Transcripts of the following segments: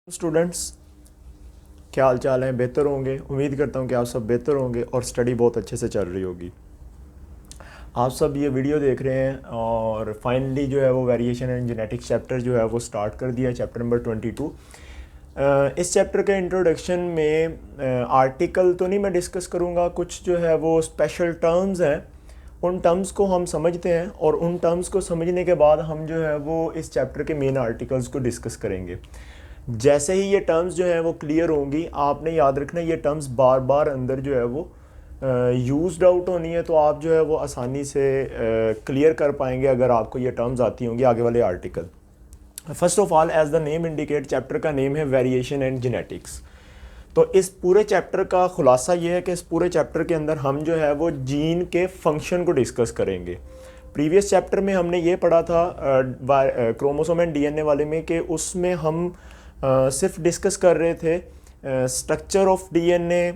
Students, क्या हाल चाल है? बेहतर होंगे। उम्मीद करता हूँ कि आप सब बेहतर होंगे और स्टडी बहुत अच्छे से चल रही होगी। आप सब ये वीडियो देख रहे हैं और फाइनली जो है वो वेरिएशन एंड जेनेटिक्स चैप्टर जो है वो स्टार्ट कर दिया है, चैप्टर नंबर 22। इस चैप्टर के इंट्रोडक्शन में आर्टिकल तो नहीं मैं डिस्कस करूँगा, कुछ जो है वो स्पेशल टर्म्स हैं, उन टर्म्स को हम समझते हैं और उन टर्म्स को समझने के बाद हम जो है वो इस चैप्टर के मेन आर्टिकल्स को डिस्कस करेंगे। जैसे ही ये टर्म्स जो हैं वो क्लियर होंगी, आपने याद रखना ये टर्म्स बार बार अंदर जो है वो यूज्ड आउट होनी है, तो आप जो है वो आसानी से क्लियर कर पाएंगे अगर आपको ये टर्म्स आती होंगी आगे वाले article. First of all, as the name indicate, chapter का नेम है वेरिएशन एंड जेनेटिक्स। तो इस पूरे चैप्टर का खुलासा ये है कि इस पूरे चैप्टर के अंदर हम जो है वो जीन के फंक्शन को डिस्कस करेंगे। प्रीवियस चैप्टर में हमने ये पढ़ा था क्रोमोसोम एंड डीएनए वाले में कि उसमें हम सिर्फ डिस्कस कर रहे थे structure of DNA,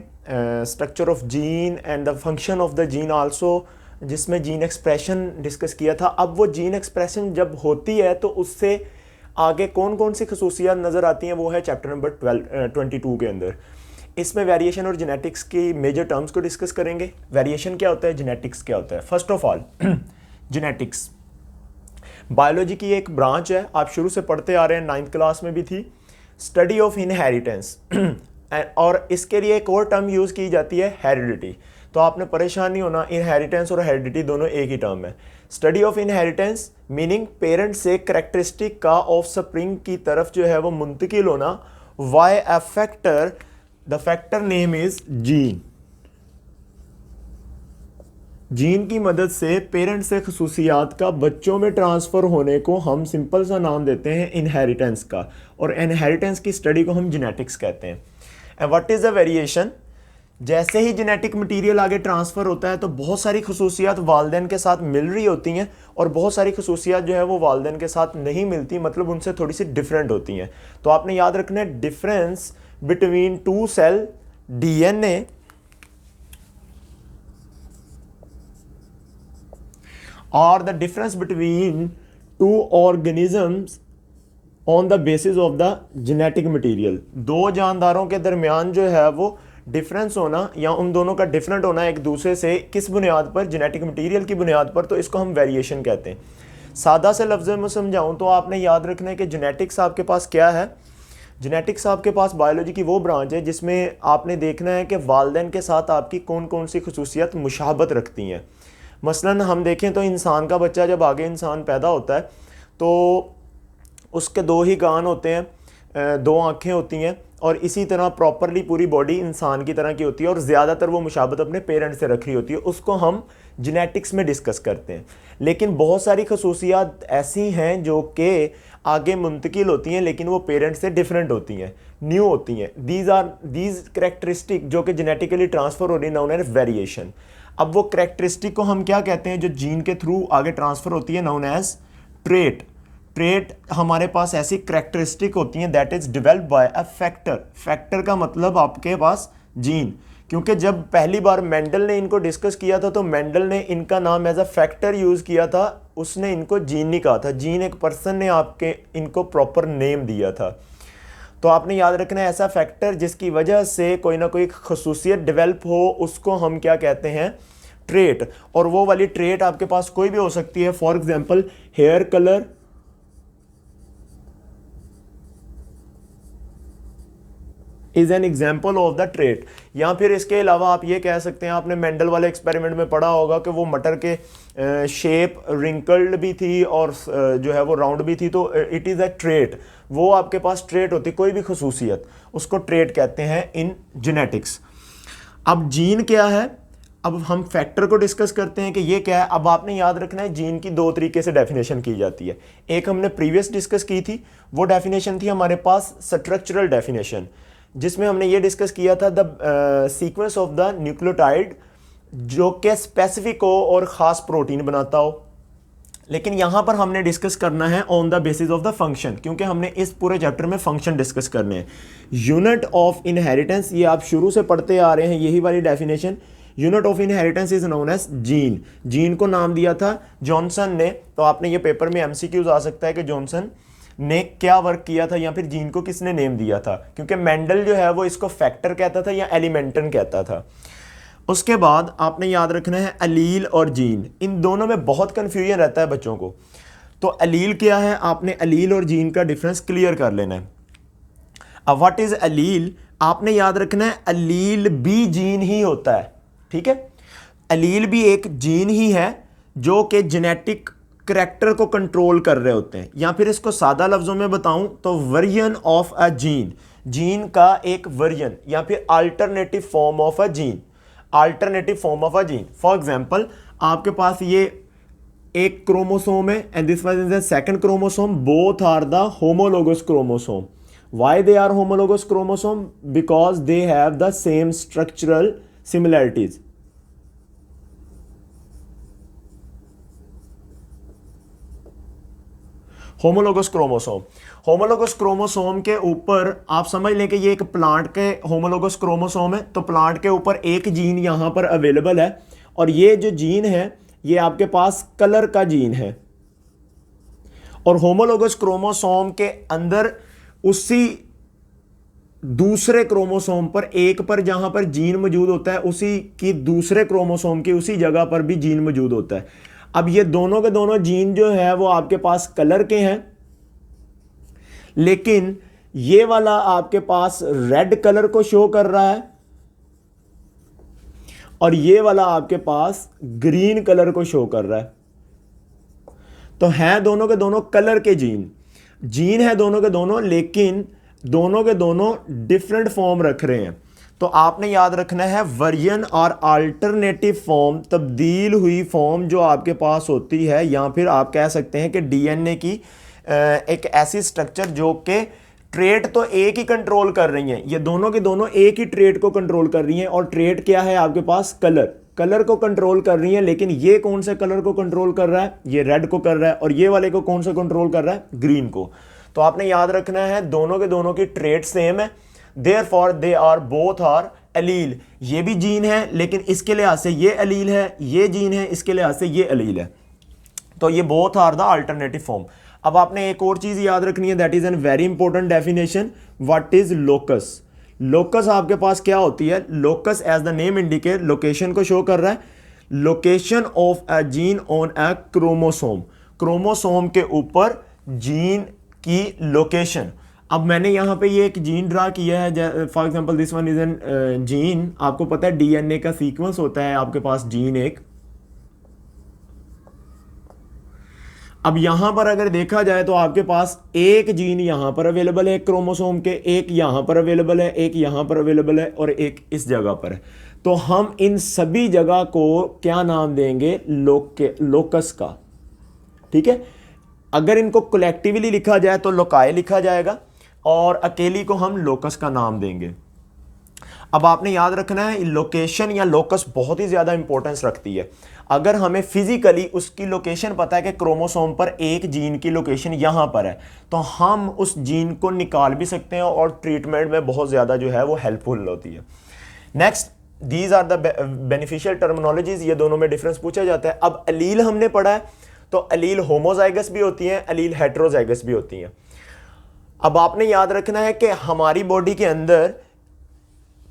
structure of gene and the function of the gene also, जिसमें जीन एक्सप्रेशन डिस्कस किया था। अब वो जीन एक्सप्रेशन जब होती है तो उससे आगे कौन कौन सी खसूसियात नज़र आती हैं, वो है चैप्टर नंबर 22 के अंदर। इसमें वेरिएशन और जेनेटिक्स की मेजर टर्म्स को डिस्कस करेंगे। वेरिएशन क्या होता है, जेनेटिक्स क्या होता है। First of all, genetics biology की एक ब्रांच है, आप शुरू से पढ़ते आ रहे हैं, 9th क्लास में भी थी, स्टडी ऑफ इनहेरिटेंस। और इसके लिए एक और टर्म यूज़ की जाती है, हेरिडिटी। तो आपने परेशान नहीं होना, इनहेरिटेंस और हेरिडिटी दोनों एक ही टर्म है। Study of inheritance meaning parent से करेक्टरिस्टिक का ऑफ स्प्रिंग की तरफ जो है वो मुंतकिल होना, why a factor, the factor name is gene. Gene की मदद से पेरेंट से खसूसियात का बच्चों में ट्रांसफ़र होने को हम सिंपल सा नाम देते हैं इनहेरिटेंस का, और इनहेरिटेंस की स्टडी को हम जेनेटिक्स कहते हैं। And what is the variation? जैसे ही जेनेटिक मटेरियल आगे ट्रांसफ़र होता है तो बहुत सारी खसूसियात वालिदैन के साथ मिल रही होती हैं और बहुत सारी खसूसियात जो है वो वालिदैन के साथ नहीं मिलती, मतलब उनसे थोड़ी सी डिफरेंट होती हैं। तो आपने याद रखना है difference between two cell DNA और the difference between two organisms on the basis of the genetic material. दो जानदारों के दरमियान जो है वो डिफरेंस होना या उन दोनों का डिफरेंट होना एक दूसरे से किस बुनियाद पर, जेनेटिक मटेरियल की बुनियाद पर, तो इसको हम वेरिएशन कहते हैं। सादा से लफ्ज़ में समझाऊं तो आपने याद रखना है कि जेनेटिक्स आपके पास क्या है। जेनेटिक्स आपके पास बायोलॉजी की वो ब्रांच है जिसमें आपने देखना है कि वालिदैन के साथ आपकी कौन कौन सी खसूसियात मुशाबत रखती हैं। मसलन हम देखें तो इंसान का बच्चा जब आगे इंसान पैदा होता है तो उसके दो ही कान होते हैं, दो आँखें होती हैं और इसी तरह प्रॉपरली पूरी बॉडी इंसान की तरह की होती है और ज़्यादातर वो मुशाबत अपने पेरेंट से रख रही होती है। उसको हम जेनेटिक्स में डिस्कस करते हैं। लेकिन बहुत सारी खसूसियात ऐसी हैं जो कि आगे मुंतकिल होती हैं लेकिन वो पेरेंट से डिफरेंट होती हैं, न्यू होती हैं। दीज करेक्टरिस्टिक जो कि जेनेटिकली ट्रांसफ़र हो रही, नाउन एज वेरिएशन। अब वो करेक्टरिस्टिक को हम क्या कहते हैं जो जीन के थ्रू आगे ट्रांसफ़र होती है, नाउन एज ट्रेट। ट्रेट हमारे पास ऐसी करेक्टरिस्टिक होती हैं that is developed by a factor. Factor का मतलब आपके पास जीन, क्योंकि जब पहली बार मेंडल ने इनको डिस्कस किया था तो मेंडल ने इनका नाम एज अ फैक्टर यूज़ किया था, उसने इनको जीन नहीं कहा था। जीन एक पर्सन ने आपके इनको प्रॉपर नेम दिया था। तो आपने याद रखना है ऐसा फैक्टर जिसकी वजह से कोई ना कोई खसूसियत डेवलप हो, उसको हम क्या कहते हैं, ट्रेट। और वो वाली ट्रेट आपके पास कोई भी हो सकती है। For example, hair colour is an example of the trait. या फिर इसके अलावा आप ये कह सकते हैं, आपने मेंडल वाले एक्सपेरिमेंट में पढ़ा होगा कि वो मटर के शेप रिंकल्ड भी थी और जो है वो राउंड भी थी, तो इट इज़ अ ट्रेट। वो आपके पास ट्रेट होती, कोई भी खसूसियत, उसको ट्रेट कहते हैं इन जेनेटिक्स। अब जीन क्या है, अब हम फैक्टर को डिस्कस करते हैं कि ये क्या है। अब आपने याद रखना है जीन की दो तरीके से डेफिनेशन की जाती है। एक हमने प्रीवियस डिस्कस की थी, वो डेफिनेशन थी हमारे पास स्ट्रक्चरल डेफिनेशन, जिसमें हमने ये डिस्कस किया था the sequence of the nucleotide जो कि स्पेसिफिक हो और ख़ास प्रोटीन बनाता हो। लेकिन यहाँ पर हमने डिस्कस करना है on the basis of the function, क्योंकि हमने इस पूरे चैप्टर में फंक्शन डिस्कस करने हैं। यूनिट ऑफ इनहेरिटेंस, ये आप शुरू से पढ़ते आ रहे हैं, यही वाली definition. Unit of inheritance is known as gene. Gene को नाम दिया था जॉनसन ने, तो आपने ये पेपर में एमसीक्यूज आ सकता है कि जॉनसन ने क्या वर्क किया था या फिर जीन को किसने नेम दिया था, क्योंकि मेंडल जो है वो इसको फैक्टर कहता था या एलिमेंटन कहता था। उसके बाद आपने याद रखना है अलील और जीन, इन दोनों में बहुत कन्फ्यूजन रहता है बच्चों को। तो अलील क्या है, आपने अलील और जीन का डिफरेंस क्लियर कर लेना है। अब व्हाट इज अलील, आपने याद रखना है अलील भी जीन ही होता है, ठीक है। अलील भी एक जीन ही है जो कि जेनेटिक करैक्टर को कंट्रोल कर रहे होते हैं, या फिर इसको सादा लफ्जों में बताऊं तो version of a gene, gene का एक वर्जन या फिर alternative form of a gene, alternative form of a gene. For example आपके पास ये एक क्रोमोसोम है and this was the second chromosome, both are the homologous chromosome. Why they are homologous chromosome, because they have the same structural similarities. Homologous chromosome, homologous chromosome के ऊपर आप समझ लें कि ये एक प्लांट के होमोलोगस क्रोमोसोम है, तो प्लांट के ऊपर एक जीन यहां पर अवेलेबल है, और ये जो जीन है ये आपके पास कलर का जीन है। और होमोलोगस क्रोमोसोम के अंदर उसी दूसरे क्रोमोसोम पर एक पर जहां पर जीन मौजूद होता है, उसी की दूसरे क्रोमोसोम की उसी जगह पर भी जीन मौजूद होता है। अब ये दोनों के दोनों जीन जो है वो आपके पास कलर के हैं, लेकिन ये वाला आपके पास रेड कलर को शो कर रहा है और ये वाला आपके पास ग्रीन कलर को शो कर रहा है। तो हैं दोनों के दोनों कलर के जीन, जीन है दोनों के दोनों, लेकिन दोनों के दोनों डिफरेंट फॉर्म रख रहे हैं। तो आपने याद रखना है वर्जन और अल्टरनेटिव फॉर्म, तब्दील हुई फॉर्म जो आपके पास होती है, या फिर आप कह सकते हैं कि डीएनए की एक ऐसी स्ट्रक्चर जो कि ट्रेट तो एक ही कंट्रोल कर रही हैं, ये दोनों के दोनों एक ही ट्रेट को कंट्रोल कर रही हैं। और ट्रेट क्या है आपके पास, कलर, कलर को कंट्रोल कर रही हैं। लेकिन ये कौन से कलर को कंट्रोल कर रहा है, ये रेड को कर रहा है, और ये वाले को कौन सा कंट्रोल कर रहा है, ग्रीन को। तो आपने याद रखना है दोनों के दोनों की ट्रेट सेम है, therefore they are both are allele. ये भी जीन है लेकिन इसके लिहाज से ये अलील है, ये जीन है इसके लिहाज से ये अलील है। तो ये both are the alternative form. अब आपने एक और चीज याद रखनी है, that is an very important definition, what is locus. Locus आपके पास क्या होती है, locus as the name indicate location को शो कर रहा है, location of a gene on a chromosome, chromosome के ऊपर जीन की लोकेशन। अब मैंने यहां पे ये एक जीन ड्रा किया है, for example this one is an gene. आपको पता है डीएनए का सीक्वेंस होता है आपके पास जीन एक। अब यहां पर अगर देखा जाए तो आपके पास एक जीन यहां पर अवेलेबल है क्रोमोसोम के, एक यहां पर अवेलेबल है, एक यहां पर अवेलेबल है, और एक इस जगह पर है। तो हम इन सभी जगह को क्या नाम देंगे, लोकस का, ठीक है। अगर इनको कलेक्टिवली लिखा जाए तो लोकाय लिखा जाएगा, और अकेली को हम लोकस का नाम देंगे। अब आपने याद रखना है लोकेशन या लोकस बहुत ही ज्यादा इंपॉर्टेंस रखती है। अगर हमें फिजिकली उसकी लोकेशन पता है कि क्रोमोसोम पर एक जीन की लोकेशन यहां पर है, तो हम उस जीन को निकाल भी सकते हैं और ट्रीटमेंट में बहुत ज्यादा जो है वो हेल्पफुल होती है। Next, these are the beneficial terminologies, ये दोनों में डिफरेंस पूछा जाता है। अब अलील हमने पढ़ा है, तो अलील होमोजाइगस भी होती हैं, अलील हेट्रोजाइगस भी होती हैं। अब आपने याद रखना है कि हमारी बॉडी के अंदर,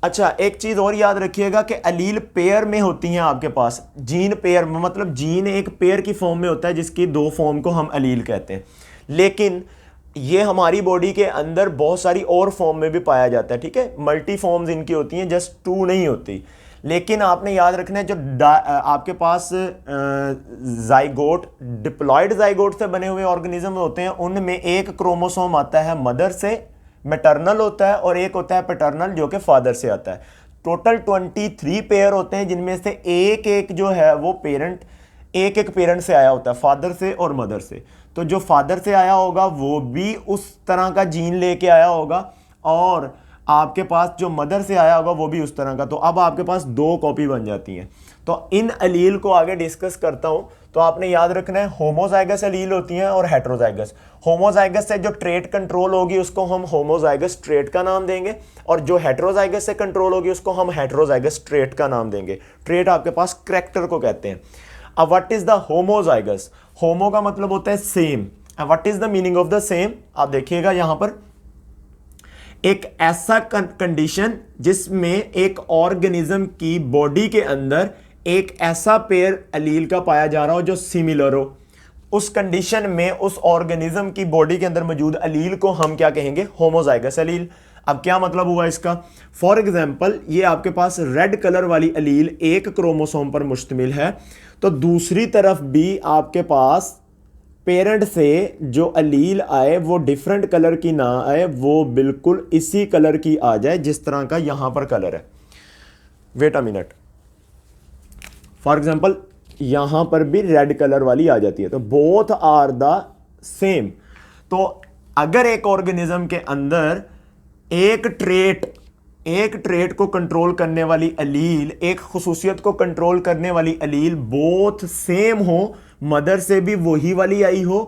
अच्छा एक चीज और याद रखिएगा कि अलील पेयर में होती हैं आपके पास, जीन पेयर, मतलब जीन एक पेयर की फॉर्म में होता है जिसकी दो फॉर्म को हम अलील कहते हैं। लेकिन ये हमारी बॉडी के अंदर बहुत सारी और फॉर्म में भी पाया जाता है, ठीक है, मल्टी फॉर्म्स इनकी होती हैं, जस्ट टू नहीं होती। लेकिन आपने याद रखना है जो आपके पास जाइगोट, डिप्लॉयड जाइगोट से बने हुए ऑर्गेनिज्म होते हैं, उनमें एक क्रोमोसोम आता है मदर से, मैटरनल होता है, और एक होता है पैटर्नल जो कि फादर से आता है। टोटल 23 पेयर होते हैं, जिनमें से एक एक जो है वो पेरेंट, एक एक पेरेंट से आया होता है, फादर से और मदर से। तो जो फादर से आया होगा वो भी उस तरह का जीन लेके आया होगा, और आपके पास जो मदर से आया होगा वो भी उस तरह का। तो अब आपके पास दो कॉपी बन जाती हैं। तो इन अलील को आगे डिस्कस करता हूं। तो आपने याद रखना है होमोजाइगस अलील होती हैं और हेट्रोजाइगस। होमोजाइगस से जो ट्रेट कंट्रोल होगी उसको हम होमोजाइगस ट्रेट का नाम देंगे, और जो हेट्रोजाइगस से कंट्रोल होगी उसको हम हेट्रोजाइगस ट्रेट का नाम देंगे। ट्रेट आपके पास करैक्टर को कहते हैं। अब व्हाट इज द होमोजाइगस, होमो का मतलब होता है same, what is the meaning of the same, आप देखिएगा यहां पर एक ऐसा कंडीशन जिसमें एक ऑर्गेनिज्म की बॉडी के अंदर एक ऐसा पेयर एलील का पाया जा रहा हो जो सिमिलर हो, उस कंडीशन में उस ऑर्गेनिज्म की बॉडी के अंदर मौजूद एलील को हम क्या कहेंगे, होमोजाइगस एलील। अब क्या मतलब हुआ इसका, फॉर एग्जाम्पल ये आपके पास रेड कलर वाली एलील एक क्रोमोसोम पर मुश्तमिल है, तो दूसरी तरफ भी आपके पास पेरेंट से जो एलील आए वो डिफरेंट कलर की ना आए, वो बिल्कुल इसी कलर की आ जाए जिस तरह का यहां पर कलर है। Wait a minute, for example यहां पर भी रेड कलर वाली आ जाती है, तो बोथ आर द सेम। तो अगर एक ऑर्गेनिज्म के अंदर एक ट्रेट को कंट्रोल करने वाली एलील, एक खुसूसियत को कंट्रोल करने वाली एलील बोथ सेम हो, मदर से भी वही वाली आई हो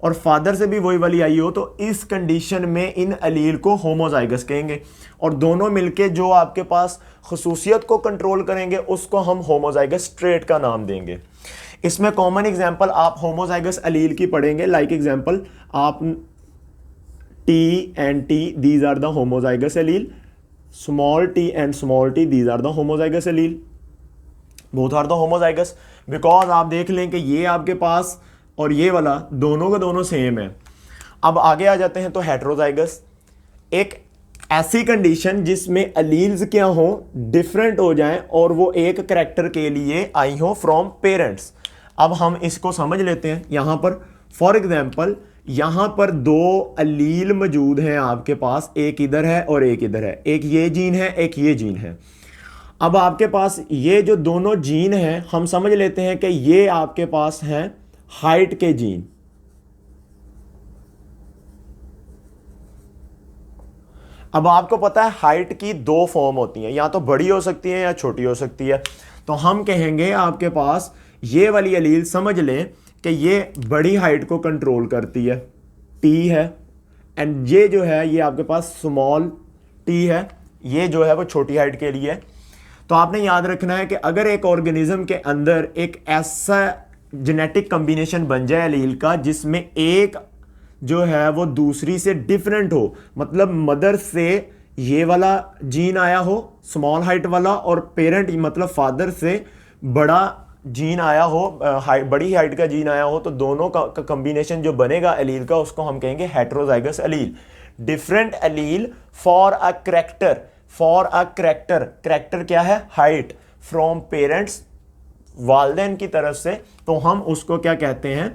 और फादर से भी वही वाली आई हो, तो इस कंडीशन में इन एलील को होमोजाइगस कहेंगे। और दोनों मिलके जो आपके पास खुसूसियत को कंट्रोल करेंगे उसको हम होमोजाइगस ट्रेट का नाम देंगे। इसमें कॉमन एग्जांपल आप होमोजाइगस एलील की पढ़ेंगे, लाइक एग्जांपल आप T and T, these are the homozygous allele. Small t and small t, these are the homozygous allele. Both are the homozygous because आप देख लें कि ये आपके पास और ये वाला दोनों का दोनों सेम है। अब आगे आ जाते हैं तो हेट्रोजाइगस, एक ऐसी कंडीशन जिसमें एलील्स क्या हो, डिफरेंट हो जाएं और वो एक कैरेक्टर के लिए आई हो फ्रॉम पेरेंट्स। अब हम इसको समझ लेते हैं। यहां पर फॉर एग्जाम्पल यहां पर दो एलील मौजूद हैं आपके पास, एक इधर है और एक इधर है, एक ये जीन है एक ये जीन है। अब आपके पास ये जो दोनों जीन हैं हम समझ लेते हैं कि ये आपके पास हैं हाइट के जीन। अब आपको पता है हाइट की दो फॉर्म होती हैं, या तो बड़ी हो सकती है या छोटी हो सकती है। तो हम कहेंगे आपके पास ये वाली एलील समझ लें कि ये बड़ी हाइट को कंट्रोल करती है, टी है, एंड ये जो है ये आपके पास स्मॉल टी है, ये जो है वो छोटी हाइट के लिए। तो आपने याद रखना है कि अगर एक ऑर्गेनिज्म के अंदर एक ऐसा जेनेटिक कॉम्बिनेशन बन जाए एलील का जिसमें एक जो है वो दूसरी से डिफरेंट हो, मतलब मदर से ये वाला जीन आया हो स्मॉल हाइट वाला और पेरेंट मतलब फादर से बड़ा जीन आया हो, बड़ी हाइट का जीन आया हो, तो दोनों का कॉम्बिनेशन जो बनेगा एलील का उसको हम कहेंगे heterozygous allele. Different allele for a character, for a character क्या है, हाइट, फ्रॉम पेरेंट्स वालिदैन की तरफ से, तो हम उसको क्या कहते हैं,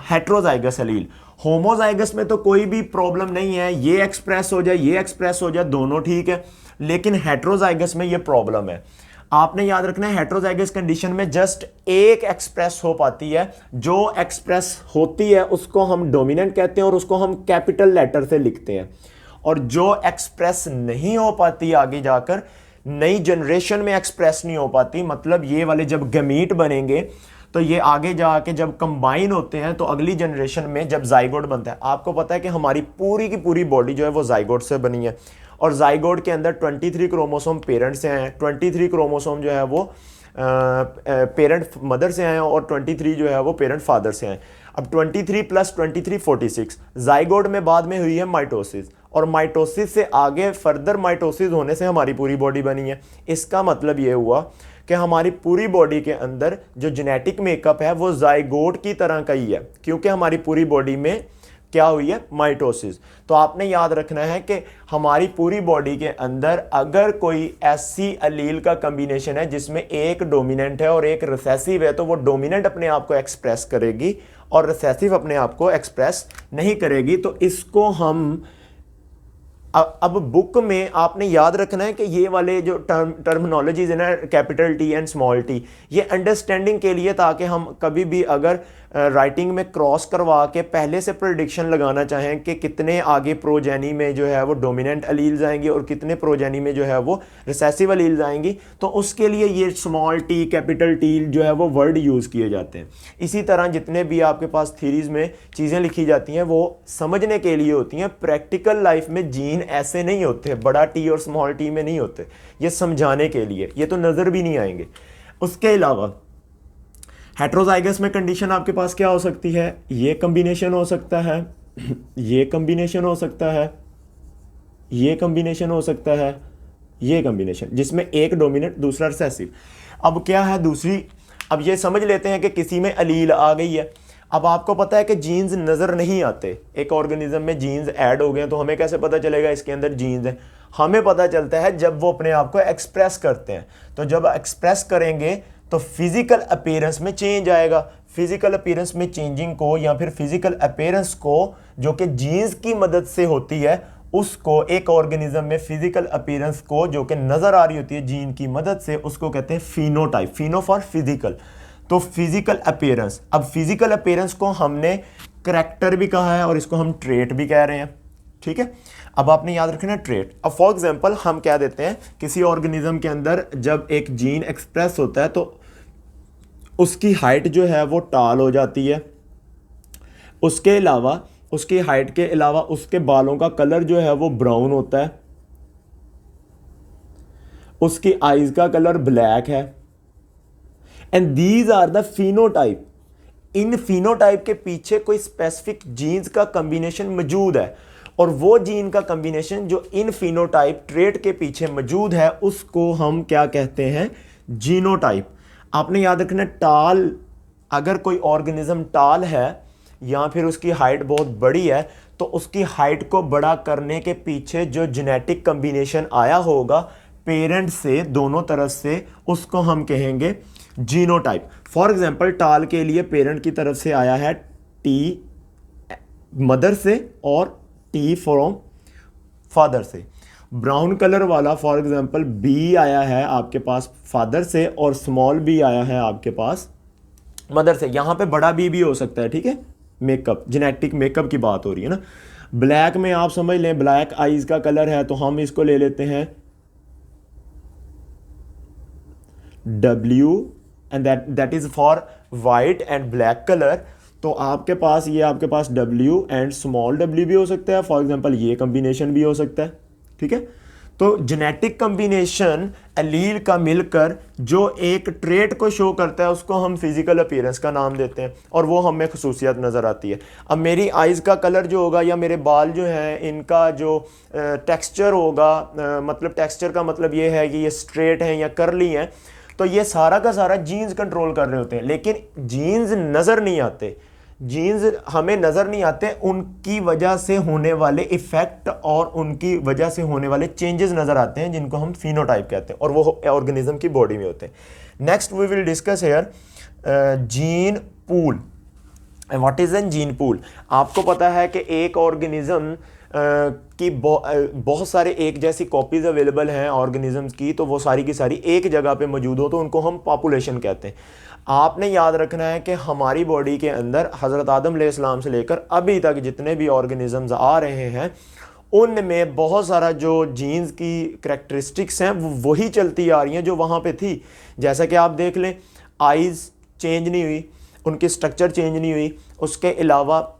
हेट्रोजाइगस एलील। होमोजाइगस में तो कोई भी प्रॉब्लम नहीं है, ये एक्सप्रेस हो जाए ये एक्सप्रेस हो जाए दोनों ठीक है, लेकिन हेट्रोजाइगस में ये प्रॉब्लम है। आपने याद रखना है हेट्रोजाइगस कंडीशन में जस्ट एक एक्सप्रेस हो पाती है, जो एक्सप्रेस होती है उसको हम डोमिनेंट कहते हैं और उसको हम कैपिटल लेटर से लिखते हैं, और जो एक्सप्रेस नहीं हो पाती आगे जाकर नई जनरेशन में एक्सप्रेस नहीं हो पाती, मतलब ये वाले जब गमीट बनेंगे तो ये आगे जाके जब कंबाइन होते हैं तो अगली जनरेशन में जब जाइगोट बनता है, आपको पता है कि हमारी पूरी की पूरी बॉडी जो है वो जाइगोट से बनी है, और जाइगोट के अंदर 23 क्रोमोसोम पेरेंट से हैं, 23 क्रोमोसोम जो है वो पेरेंट मदर से आए और 23 जो है वो पेरेंट फादर से आए। अब 23 प्लस 23 46, जाइगोट में बाद में हुई है माइटोसिस, और माइटोसिस से आगे फर्दर माइटोसिस होने से हमारी पूरी बॉडी बनी है। इसका मतलब ये हुआ कि हमारी पूरी बॉडी के अंदर जो जेनेटिक मेकअप है वो जाइगोट की तरह का ही है, क्योंकि हमारी पूरी बॉडी में क्या हुई है, माइटोसिस। तो आपने याद रखना है कि हमारी पूरी बॉडी के अंदर अगर कोई ऐसी एलील का कॉम्बिनेशन है जिसमें एक डोमिनेंट है और एक रिसेसिव है, तो वो डोमिनेंट अपने आप को एक्सप्रेस करेगी और रिसेसिव अपने आप को एक्सप्रेस नहीं करेगी। तो इसको हम अब बुक में आपने याद रखना है कि ये वाले जो टर्मिनोलॉजीज है ना, capital T and small T, ये अंडरस्टैंडिंग के लिए, ताकि हम कभी भी अगर राइटिंग में क्रॉस करवा के पहले से प्रेडिक्शन लगाना चाहें कि कितने आगे प्रोजेनी में जो है वो डोमिनेंट एलील्स आएंगी और कितने प्रोजेनी में जो है वो रिसेसिव एलील्स आएंगी, तो उसके लिए ये स्मॉल टी कैपिटल टी जो है वो वर्ड यूज़ किए जाते हैं। इसी तरह जितने भी आपके पास थीरीज में चीज़ें लिखी जाती हैं वो समझने के लिए होती हैं, प्रैक्टिकल लाइफ में जीन ऐसे नहीं होते, बड़ा टी और स्मॉल टी में नहीं होते, ये समझाने के लिए, ये तो नज़र भी नहीं आएंगे। उसके अलावा हेट्रोजाइगस में कंडीशन आपके पास क्या हो सकती है, ये कॉम्बिनेशन हो सकता है, ये कॉम्बिनेशन हो सकता है, ये कॉम्बिनेशन हो सकता है, ये कॉम्बिनेशन, जिसमें एक डोमिनेंट दूसरा रिसेसिव। अब क्या है दूसरी, अब ये समझ लेते हैं कि किसी में अलील आ गई है। अब आपको पता है कि जीन्स नज़र नहीं आते, एक ऑर्गेनिज्म में जीन्स ऐड हो गए तो हमें कैसे पता चलेगा इसके अंदर जीन्स है? हमें पता चलता है जब वो अपने आप को एक्सप्रेस करते हैं। तो जब एक्सप्रेस करेंगे तो फिजिकल अपीयरेंस में चेंज आएगा। फिजिकल अपीयरेंस में चेंजिंग को या फिर फिजिकल अपीयरेंस को जो कि जीन्स की मदद से होती है, उसको एक ऑर्गेनिज्म में फिजिकल अपीयरेंस को जो कि नजर आ रही होती है जीन की मदद से, उसको कहते हैं फिनोटाइप। फिनो फॉर फिजिकल, तो फिजिकल अपीयरेंस। अब फिजिकल अपीयरेंस को हमने करैक्टर भी कहा है और इसको हम ट्रेट भी कह रहे हैं, ठीक है। अब आपने याद रखना ट्रेट। अब फॉर एग्जांपल हम क्या देते हैं, किसी ऑर्गेनिज्म के अंदर जब एक जीन एक्सप्रेस होता है तो उसकी हाइट जो है वो टाल हो जाती है। उसके अलावा उसकी हाइट के अलावा उसके बालों का कलर जो है वो ब्राउन होता है। उसकी आईज का कलर ब्लैक है। And these are the phenotype. इन फिनोटाइप के पीछे कोई स्पेसिफिक जीन्स का कॉम्बिनेशन मौजूद है, और वो जीन का कॉम्बिनेशन जो इन फिनोटाइप ट्रेट के पीछे मौजूद है उसको हम क्या कहते हैं, जीनोटाइप। आपने याद रखना टाल, अगर कोई ऑर्गेनिज्म टाल है या फिर उसकी हाइट बहुत बड़ी है तो उसकी हाइट को बड़ा करने के पीछे जो जेनेटिक कॉम्बिनेशन आया होगा पेरेंट से, दोनों तरफ से, उसको हम कहेंगे जीनोटाइप। फॉर एग्जांपल टाल के लिए पेरेंट की तरफ से आया है टी मदर से और टी फ्रॉम फादर से। ब्राउन कलर वाला फॉर एग्जांपल बी आया है आपके पास फादर से और स्मॉल बी आया है आपके पास मदर से। यहां पे बड़ा बी भी हो सकता है, ठीक है। मेकअप, जेनेटिक मेकअप की बात हो रही है ना। ब्लैक में आप समझ लें ब्लैक आईज का कलर है तो हम इसको ले लेते हैं W and that is for white and black colour. तो आपके पास ये आपके पास W एंड स्मॉल w भी हो सकता है, फॉर एग्जांपल ये कॉम्बिनेशन भी हो सकता है, ठीक है। तो जेनेटिक कॉम्बिनेशन एलील का मिलकर जो एक ट्रेट को शो करता है उसको हम फिजिकल अपीयरेंस का नाम देते हैं और वो हमें खसूसियत नज़र आती है। अब मेरी आइज़ का कलर जो होगा या मेरे बाल जो हैं इनका जो टेक्सचर होगा, मतलब टेक्सचर का मतलब ये है कि ये स्ट्रेट हैं या करली हैं, तो ये सारा का सारा जीन्स कंट्रोल कर रहे होते हैं। लेकिन जीन्स नज़र नहीं आते, जीन्स हमें नज़र नहीं आते, उनकी वजह से होने वाले इफ़ेक्ट और उनकी वजह से होने वाले चेंजेस नज़र आते हैं जिनको हम फिनोटाइप कहते हैं और वो ऑर्गेनिज्म की बॉडी में होते हैं। Next we will discuss here gene pool. What is an gene pool? आपको पता है कि एक ऑर्गेनिज्म की बहुत सारे एक जैसी कॉपीज़ अवेलेबल हैं ऑर्गेनिजम्स की, तो वो सारी की सारी एक जगह पे मौजूद हो तो उनको हम पॉपुलेशन कहते हैं। आपने याद रखना है कि हमारी बॉडी के अंदर हज़रत आदम अलैहिस्सलाम से लेकर अभी तक जितने भी ऑर्गेनिजम्स आ रहे हैं उनमें बहुत सारा जो जीन्स की करैक्टरिस्टिक्स हैं वो वही चलती आ रही हैं जो वहाँ पे थी। जैसा कि आप देख लें, आइज़ चेंज नहीं हुई, उनकी स्ट्रक्चर चेंज नहीं हुई, उसके अलावा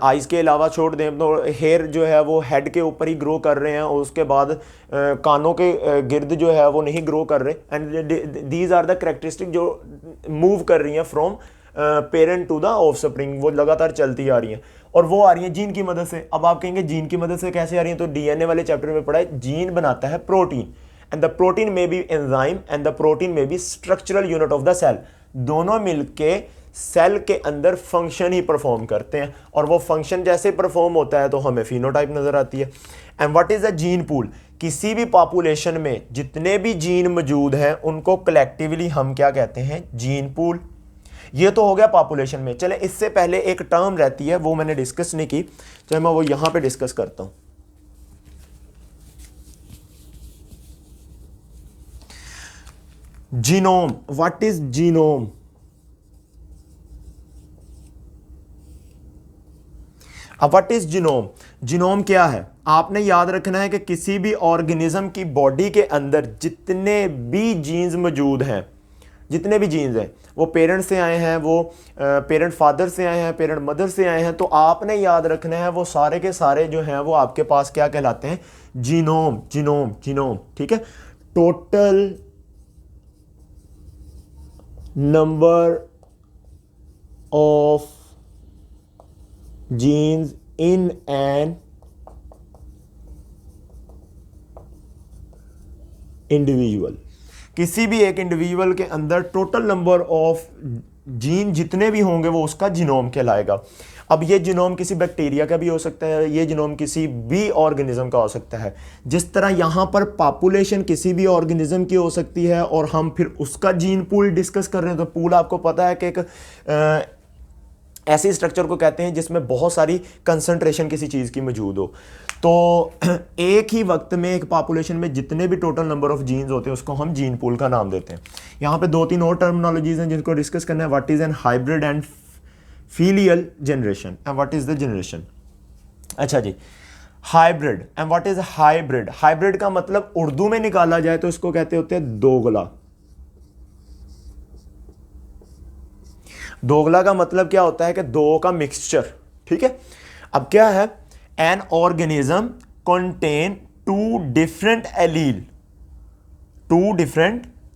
आइज़ के अलावा छोड़ दें तो हेयर जो है वो हेड के ऊपर ही ग्रो कर रहे हैं और उसके बाद कानों के गिर्द जो है वो नहीं ग्रो कर रहे। And these are the characteristic जो मूव कर रही हैं from parent to the offspring, वो लगातार चलती आ रही हैं और वो आ रही हैं जीन की मदद से। अब आप कहेंगे जीन की मदद से कैसे आ रही हैं, तो डीएनए वाले चैप्टर में पढ़ा है, जीन बनाता है protein and the protein may be enzyme and the protein may be structural unit of the cell. दोनों मिलके सेल के अंदर फंक्शन ही परफॉर्म करते हैं और वो फंक्शन जैसे परफॉर्म होता है तो हमें फिनोटाइप नजर आती है। And what is a gene pool? किसी भी पॉपुलेशन में जितने भी जीन मौजूद हैं उनको कलेक्टिवली हम क्या कहते हैं, जीन पूल। ये तो हो गया पॉपुलेशन में। चले इससे पहले एक टर्म रहती है वो मैंने डिस्कस नहीं की, चलो मैं वो यहां पे डिस्कस करता हूं। जीनोम। What is genome? अब व्हाट इज जीनोम? जीनोम क्या है? आपने याद रखना है कि किसी भी ऑर्गेनिज्म की बॉडी के अंदर जितने भी जीन्स मौजूद हैं, जितने भी जीन्स हैं वो पेरेंट से आए हैं, वो पेरेंट फादर से आए हैं, पेरेंट मदर से आए हैं, तो आपने याद रखना है वो सारे के सारे जो हैं वो आपके पास क्या कहलाते हैं, जीनोम। जीनोम, जीनोम, ठीक है। number of genes in an individual, किसी भी एक इंडिविजुअल के अंदर टोटल नंबर ऑफ जीन जितने भी होंगे वो उसका जीनोम कहलाएगा। अब ये जीनोम किसी बैक्टीरिया का भी हो सकता है, ये जीनोम किसी भी ऑर्गेनिज्म का हो सकता है। जिस तरह यहाँ पर पॉपुलेशन किसी भी ऑर्गेनिज्म की हो सकती है और हम फिर उसका जीन पूल डिस्कस कर रहे हैं, तो पूल आपको पता है कि एक ऐसे स्ट्रक्चर को कहते हैं जिसमें बहुत सारी कंसंट्रेशन किसी चीज़ की मौजूद हो। तो एक ही वक्त में एक पॉपुलेशन में जितने भी टोटल नंबर ऑफ जीन्स होते हैं उसको हम जीन पूल का नाम देते हैं। यहाँ पे 2-3 और टर्मिनोलॉजीज हैं जिनको डिस्कस करना है। What is an hybrid and filial generation and what is the generation. अच्छा जी, hybrid and what is hybrid. Hybrid का मतलब उर्दू में निकाला जाए तो इसको कहते होते हैं दोगला। दोगला का मतलब क्या होता है कि दो का मिक्सचर, ठीक है। अब क्या है, an organism contain two different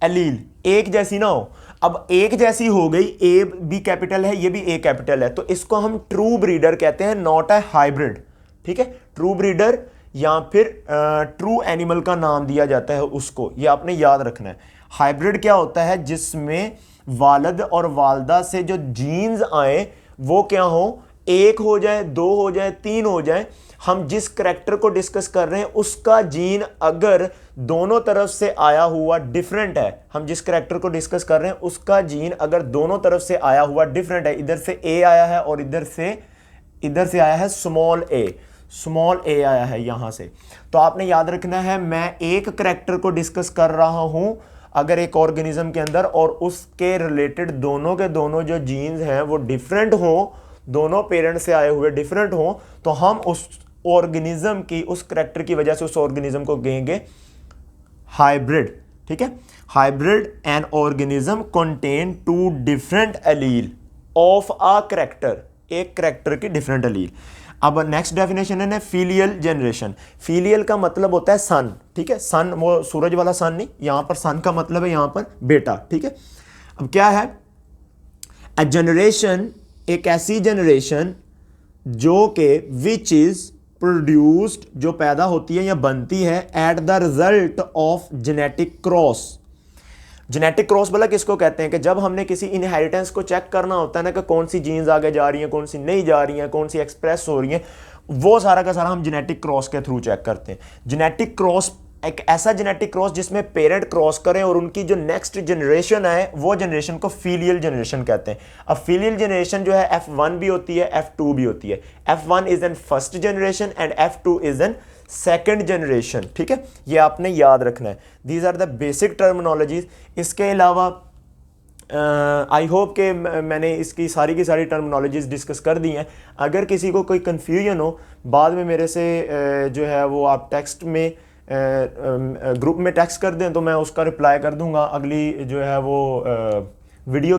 allele, एक जैसी ना हो। अब एक जैसी हो गई, ए भी कैपिटल है ये भी ए कैपिटल है, तो इसको हम ट्रू ब्रीडर कहते हैं, नॉट ए हाइब्रिड, ठीक है। ट्रू ब्रीडर या फिर ट्रू एनिमल का नाम दिया जाता है उसको, ये आपने याद रखना है। हाइब्रिड क्या होता है, जिसमें वालिद और वालदा से जो जीन्स आए वो क्या हो, एक हो जाए, दो हो जाए, तीन हो जाए। हम जिस करैक्टर को डिस्कस कर रहे हैं उसका जीन अगर दोनों तरफ से आया हुआ डिफरेंट है, हम जिस करैक्टर को डिस्कस कर रहे हैं उसका जीन अगर दोनों तरफ से आया हुआ डिफरेंट है, इधर से ए आया है और इधर से आया है स्मॉल ए आया है यहां से, तो आपने याद रखना है मैं एक करैक्टर को डिस्कस कर रहा हूं अगर एक ऑर्गेनिज्म के अंदर और उसके रिलेटेड दोनों के दोनों जो जीन्स हैं वो डिफरेंट हो, दोनों पेरेंट से आए हुए डिफरेंट हो, तो हम उस ऑर्गेनिज्म की, उस करैक्टर की वजह से उस ऑर्गेनिज्म को कहेंगे हाइब्रिड, ठीक है। Hybrid an organism contain two different allele of a character, एक करैक्टर की डिफरेंट एलील। अब नेक्स्ट डेफिनेशन है फीलियल जनरेशन। फीलियल का मतलब होता है सन, ठीक है। सन वो सूरज वाला सन नहीं, यहां पर सन का मतलब है यहां पर बेटा, ठीक है। अब क्या है, अ जनरेशन, एक ऐसी जनरेशन जो कि विच इज प्रोड्यूस्ड, जो पैदा होती है या बनती है at the result of genetic cross. Genetic cross बोला किसको कहते हैं कि जब हमने किसी इनहेरिटेंस को चेक करना होता है ना कि कौन सी जीन्स आगे जा रही हैं, कौन सी नहीं जा रही हैं, कौन सी एक्सप्रेस हो रही हैं, वो सारा का सारा हम जेनेटिक क्रॉस के थ्रू चेक करते हैं। जेनेटिक क्रॉस एक ऐसा जेनेटिक क्रॉस जिसमें पेरेंट क्रॉस करें और उनकी जो नेक्स्ट जनरेशन है वो जनरेशन को फीलियल जनरेशन कहते हैं। अब फीलियल जनरेशन जो है F1 भी होती है, F2 भी होती है। F1 is an first generation and F2 is an second generation, ठीक है। ये आपने याद रखना है। These are the basic terminologies. इसके अलावा आई होप कि मैंने इसकी सारी की सारी टर्मिनोलॉजीज डिस्कस कर दी हैं। अगर किसी को कोई कन्फ्यूजन हो बाद में मेरे से जो है वो आप टेक्स्ट में ग्रुप में टेक्स्ट कर दें तो मैं उसका रिप्लाई कर दूंगा अगली जो है वो वीडियो